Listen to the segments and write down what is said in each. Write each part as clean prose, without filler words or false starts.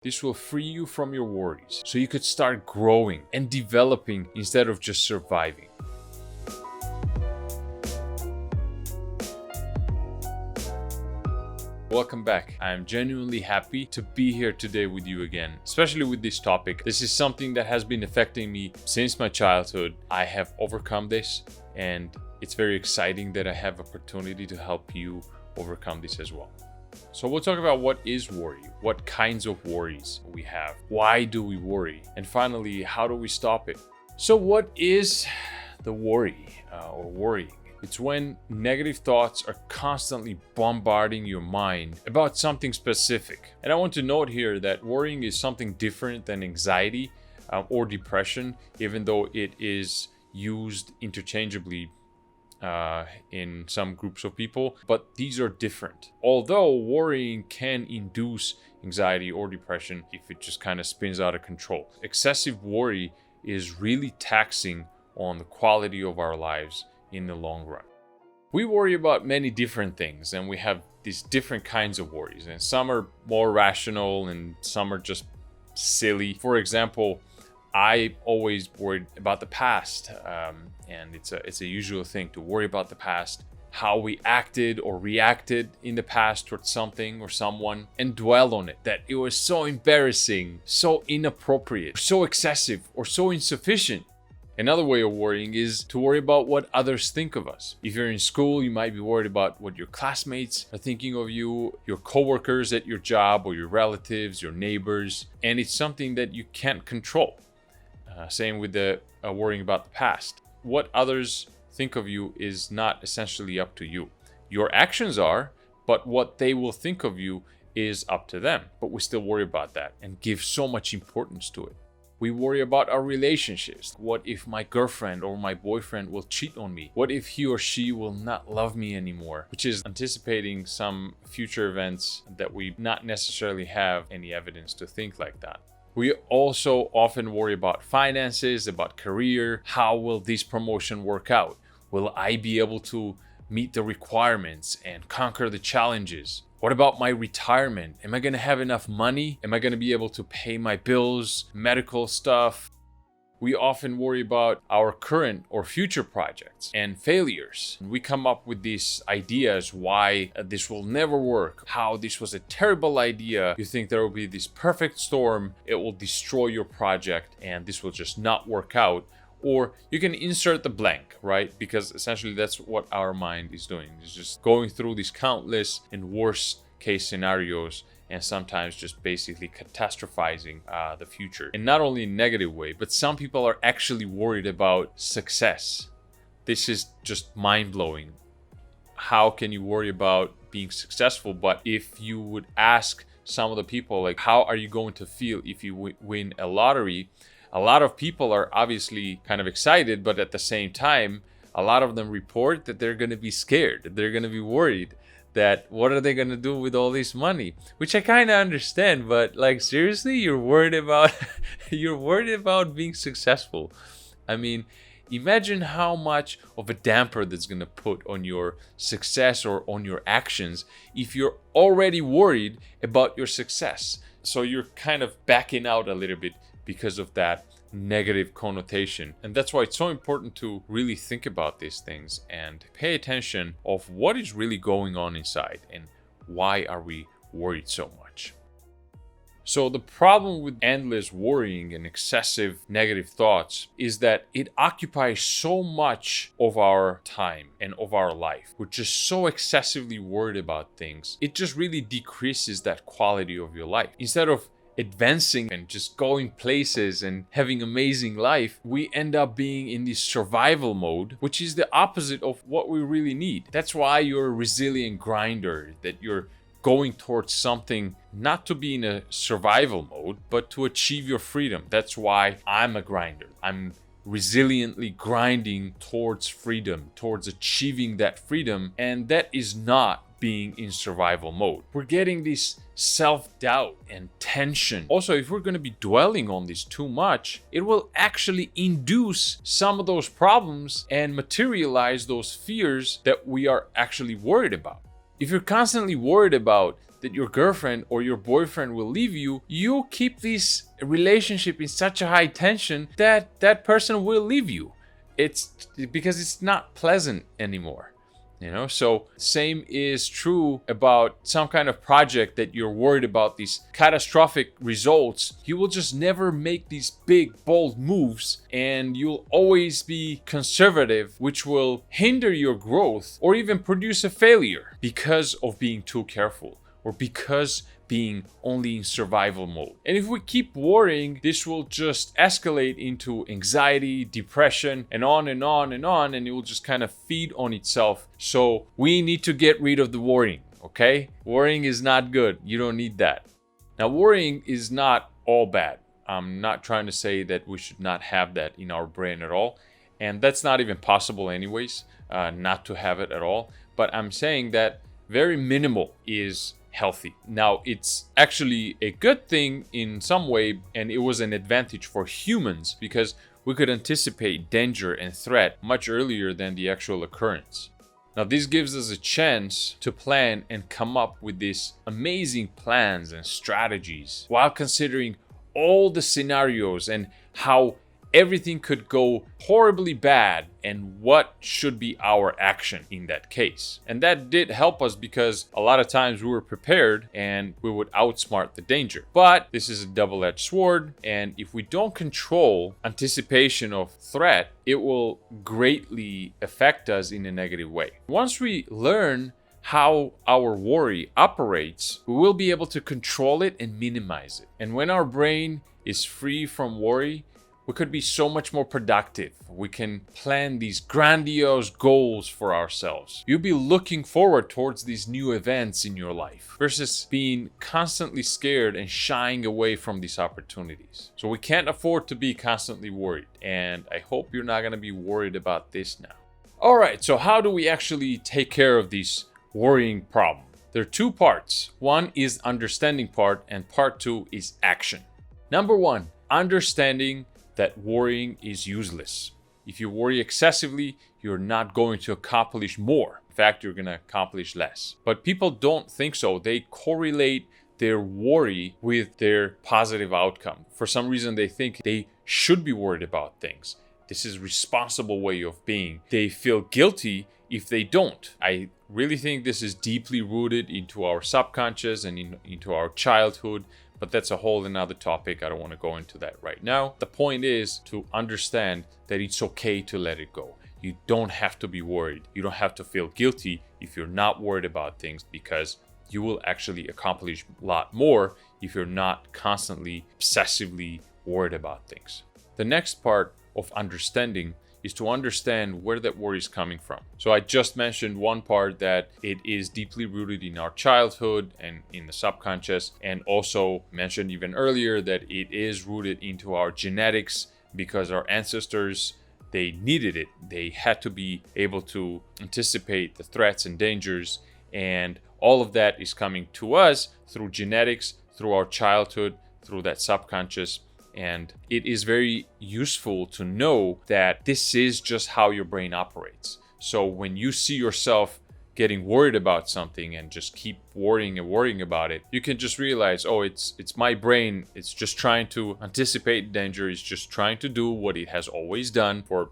This will free you from your worries so you could start growing and developing instead of just surviving. Welcome back. I am genuinely happy to be here today with you again, especially with this topic. This is something that has been affecting me since my childhood. I have overcome this, and it's very exciting that I have opportunity to help you overcome this as well. So we'll talk about what is worry, what kinds of worries we have, why do we worry, and finally, how do we stop it? So what is the worry or worrying? It's when negative thoughts are constantly bombarding your mind about something specific. And I want to note here that worrying is something different than anxiety or depression, even though it is used interchangeably in some groups of people, but these are different. Although worrying can induce anxiety or depression if it just kind of spins out of control. Excessive worry is really taxing on the quality of our lives in the long run. We worry about many different things, and we have these different kinds of worries, and some are more rational and some are just silly. For example, I always worried about the past, and it's a usual thing to worry about the past, how we acted or reacted in the past towards something or someone, and dwell on it, that it was so embarrassing, so inappropriate, so excessive, or so insufficient. Another way of worrying is to worry about what others think of us. If you're in school, you might be worried about what your classmates are thinking of you, your coworkers at your job, or your relatives, your neighbors, and it's something that you can't control. Same with the worrying about the past. What others think of you is not essentially up to you. Your actions are, but what they will think of you is up to them. But we still worry about that and give so much importance to it. We worry about our relationships. What if my girlfriend or my boyfriend will cheat on me? What if he or she will not love me anymore? Which is anticipating some future events that we not necessarily have any evidence to think like that. We also often worry about finances, about career. How will this promotion work out? Will I be able to meet the requirements and conquer the challenges? What about my retirement? Am I going to have enough money? Am I going to be able to pay my bills, medical stuff? We often worry about our current or future projects and failures. We come up with these ideas why this will never work, how this was a terrible idea. You think there will be this perfect storm, it will destroy your project, and this will just not work out. Or you can insert the blank, right? Because essentially that's what our mind is doing. It's just going through these countless and worst case scenarios and sometimes just basically catastrophizing the future. And not only in a negative way, but some people are actually worried about success. This is just mind-blowing. How can you worry about being successful? But if you would ask some of the people, like, how are you going to feel if you win a lottery? A lot of people are obviously kind of excited, but at the same time, a lot of them report that they're going to be scared. They're going to be worried that what are they going to do with all this money? Which I kind of understand, but like seriously, you're worried about being successful. I mean, imagine how much of a damper that's going to put on your success or on your actions if you're already worried about your success. So you're kind of backing out a little bit because of that negative connotation. And that's why it's so important to really think about these things and pay attention of what is really going on inside and why are we worried so much. So the problem with endless worrying and excessive negative thoughts is that it occupies so much of our time and of our life. We're just so excessively worried about things. It just really decreases that quality of your life. Instead of advancing and just going places and having amazing life, we end up being in this survival mode, which is the opposite of what we really need. That's why you're a resilient grinder, that you're going towards something not to be in a survival mode, but to achieve your freedom. That's why I'm a grinder. I'm resiliently grinding towards freedom, towards achieving that freedom, and that is not being in survival mode. We're getting this self-doubt and tension. Also, if we're going to be dwelling on this too much, it will actually induce some of those problems and materialize those fears that we are actually worried about. If you're constantly worried about that your girlfriend or your boyfriend will leave you, you keep this relationship in such a high tension that that person will leave you. It's because it's not pleasant anymore. So same is true about some kind of project that you're worried about these catastrophic results. You will just never make these big, bold moves, and you'll always be conservative, which will hinder your growth or even produce a failure because of being too careful or because being only in survival mode. And if we keep worrying, this will just escalate into anxiety, depression, and on and on and on, and it will just kind of feed on itself. So we need to get rid of the worrying, okay? Worrying is not good. You don't need that. Now, worrying is not all bad. I'm not trying to say that we should not have that in our brain at all. And that's not even possible anyways, not to have it at all. But I'm saying that very minimal is healthy. Now, it's actually a good thing in some way, and it was an advantage for humans because we could anticipate danger and threat much earlier than the actual occurrence. Now, this gives us a chance to plan and come up with these amazing plans and strategies while considering all the scenarios and how everything could go horribly bad and what should be our action in that case. And that did help us because a lot of times we were prepared and we would outsmart the danger. But this is a double-edged sword, and if we don't control anticipation of threat, it will greatly affect us in a negative way. Once we learn how our worry operates, we will be able to control it and minimize it. And when our brain is free from worry, we could be so much more productive. We can plan these grandiose goals for ourselves. You'll be looking forward towards these new events in your life versus being constantly scared and shying away from these opportunities. So we can't afford to be constantly worried. And I hope you're not going to be worried about this now. All right, so how do we actually take care of these worrying problem? There are two parts. One is understanding part, and part two is action. Number one, understanding that worrying is useless. If you worry excessively, you're not going to accomplish more. In fact, you're going to accomplish less. But people don't think so. They correlate their worry with their positive outcome. For some reason, they think they should be worried about things. This is a responsible way of being. They feel guilty if they don't. I really think this is deeply rooted into our subconscious and into our childhood. But that's a whole another topic. I don't want to go into that right now. The point is to understand that it's okay to let it go. You don't have to be worried. You don't have to feel guilty if you're not worried about things, because you will actually accomplish a lot more if you're not constantly, obsessively worried about things. The next part of understanding is to understand where that worry is coming from. So I just mentioned one part, that it is deeply rooted in our childhood and in the subconscious, and also mentioned even earlier that it is rooted into our genetics because our ancestors, they needed it. They had to be able to anticipate the threats and dangers, and all of that is coming to us through genetics, through our childhood, through that subconscious. And it is very useful to know that this is just how your brain operates. So when you see yourself getting worried about something and just keep worrying and worrying about it, you can just realize, oh, it's my brain. It's just trying to anticipate danger. It's just trying to do what it has always done for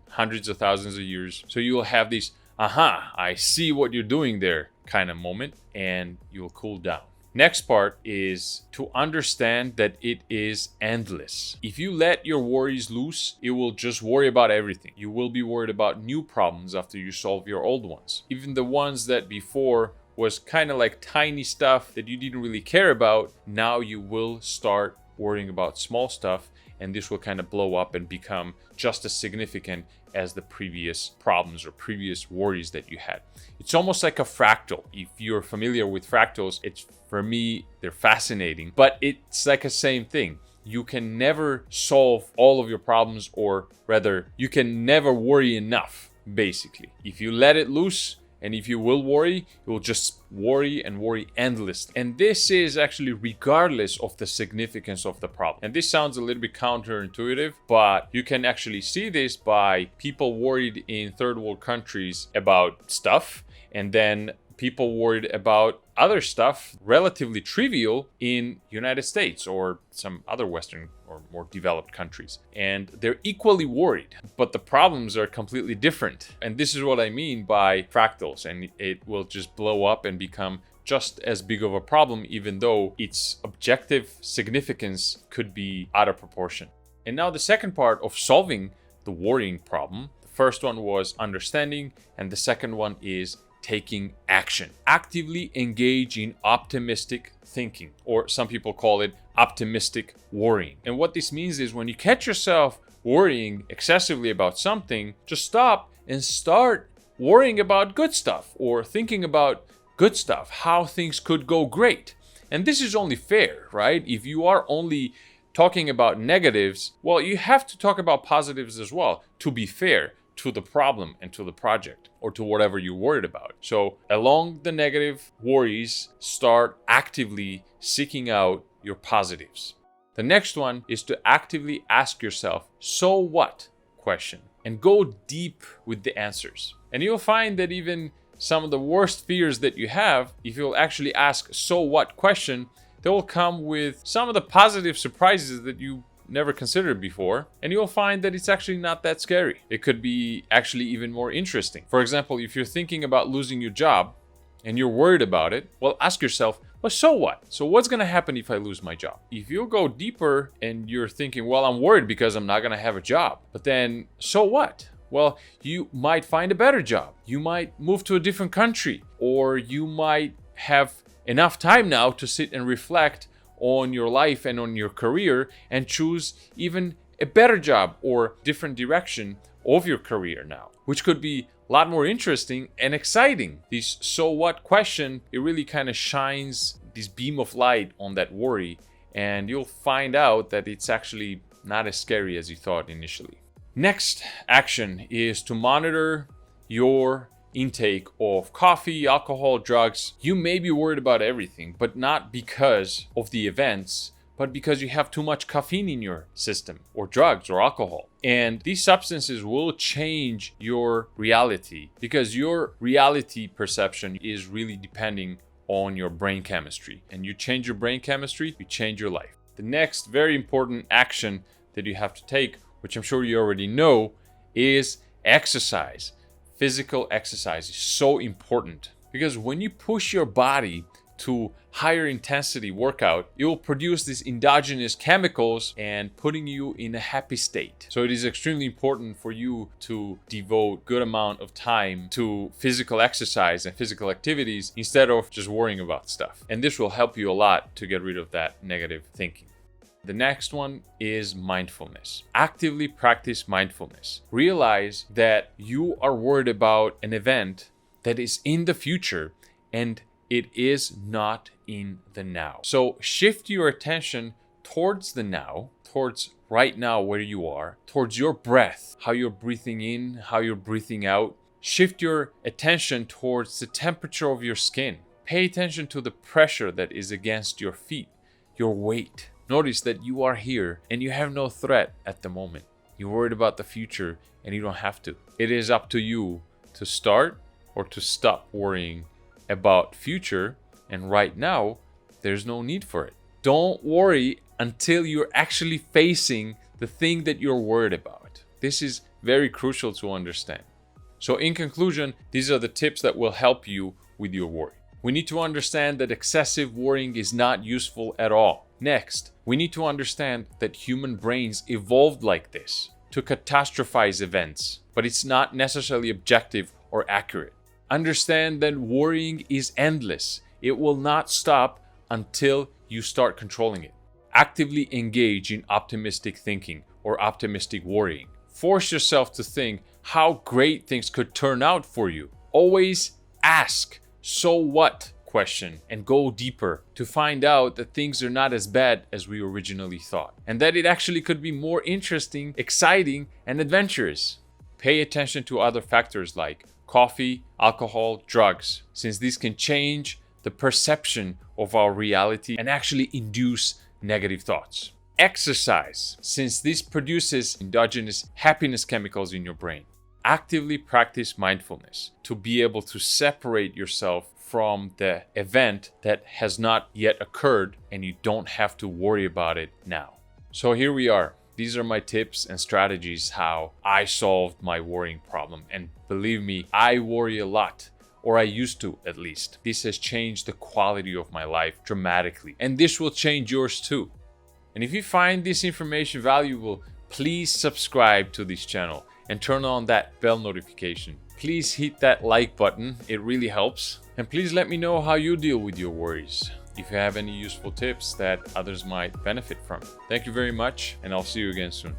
hundreds of thousands of years. So you will have this, aha, I see what you're doing there kind of moment, and you'll cool down. Next part is to understand that it is endless. If you let your worries loose, it will just worry about everything. You will be worried about new problems after you solve your old ones. Even the ones that before was kind of like tiny stuff that you didn't really care about, now you will start worrying about small stuff, and this will kind of blow up and become just as significant as the previous problems or previous worries that you had. It's almost like a fractal. If you're familiar with fractals, for me, they're fascinating, but it's like the same thing. You can never solve all of your problems, or rather, you can never worry enough, basically. If you let it loose, and if you will worry, you will just worry and worry endlessly. And this is actually regardless of the significance of the problem. And this sounds a little bit counterintuitive, but you can actually see this by people worried in third world countries about stuff, and then people worried about other stuff, relatively trivial in United States or some other Western or more developed countries. And they're equally worried, but the problems are completely different. And this is what I mean by fractals, and it will just blow up and become just as big of a problem, even though its objective significance could be out of proportion. And now the second part of solving the worrying problem. The first one was understanding, and the second one is taking action. Actively engage in optimistic thinking, or some people call it optimistic worrying. And what this means is when you catch yourself worrying excessively about something, just stop and start worrying about good stuff or thinking about good stuff, how things could go great. And this is only fair, right? If you are only talking about negatives, well, you have to talk about positives as well to be fair to the problem and to the project or to whatever you're worried about. So along the negative worries, start actively seeking out your positives. The next one is to actively ask yourself, so what question, and go deep with the answers. And you'll find that even some of the worst fears that you have, if you'll actually ask so what question, they will come with some of the positive surprises that you never considered before, and you'll find that it's actually not that scary. It could be actually even more interesting. For example, if you're thinking about losing your job and you're worried about it, well, ask yourself, well, so what? So what's going to happen if I lose my job? If you go deeper and you're thinking, well, I'm worried because I'm not going to have a job, but then so what? Well, you might find a better job. You might move to a different country, or you might have enough time now to sit and reflect on your life and on your career and choose even a better job or different direction of your career now, which could be a lot more interesting and exciting. This so what question, it really kind of shines this beam of light on that worry, and you'll find out that it's actually not as scary as you thought initially. Next action is to monitor your intake of coffee, alcohol, drugs. You may be worried about everything, but not because of the events, but because you have too much caffeine in your system, or drugs or alcohol. And these substances will change your reality, because your reality perception is really depending on your brain chemistry. And you change your brain chemistry, you change your life. The next very important action that you have to take, which I'm sure you already know, is exercise. Physical exercise is so important, because when you push your body to higher intensity workout, it will produce these endogenous chemicals and putting you in a happy state. So it is extremely important for you to devote good amount of time to physical exercise and physical activities instead of just worrying about stuff. And this will help you a lot to get rid of that negative thinking. The next one is mindfulness. Actively practice mindfulness. Realize that you are worried about an event that is in the future and it is not in the now. So shift your attention towards the now, towards right now where you are, towards your breath, how you're breathing in, how you're breathing out. Shift your attention towards the temperature of your skin. Pay attention to the pressure that is against your feet, your weight. Notice that you are here and you have no threat at the moment. You're worried about the future and you don't have to. It is up to you to start or to stop worrying about future, and right now there's no need for it. Don't worry until you're actually facing the thing that you're worried about. This is very crucial to understand. So in conclusion, these are the tips that will help you with your worry. We need to understand that excessive worrying is not useful at all. Next, we need to understand that human brains evolved like this, to catastrophize events, but it's not necessarily objective or accurate. Understand that worrying is endless. It will not stop until you start controlling it. Actively engage in optimistic thinking or optimistic worrying. Force yourself to think how great things could turn out for you. Always ask, so what? Question, and go deeper to find out that things are not as bad as we originally thought, and that it actually could be more interesting, exciting, and adventurous. Pay attention to other factors like coffee, alcohol, drugs, since these can change the perception of our reality and actually induce negative thoughts. Exercise, since this produces endogenous happiness chemicals in your brain. Actively practice mindfulness to be able to separate yourself from the event that has not yet occurred, and you don't have to worry about it now. So here we are. These are my tips and strategies how I solved my worrying problem. And believe me, I worry a lot, or I used to at least. This has changed the quality of my life dramatically, and this will change yours too. And if you find this information valuable, please subscribe to this channel and turn on that bell notification. Please hit that like button, it really helps. And please let me know how you deal with your worries, if you have any useful tips that others might benefit from. Thank you very much, and I'll see you again soon.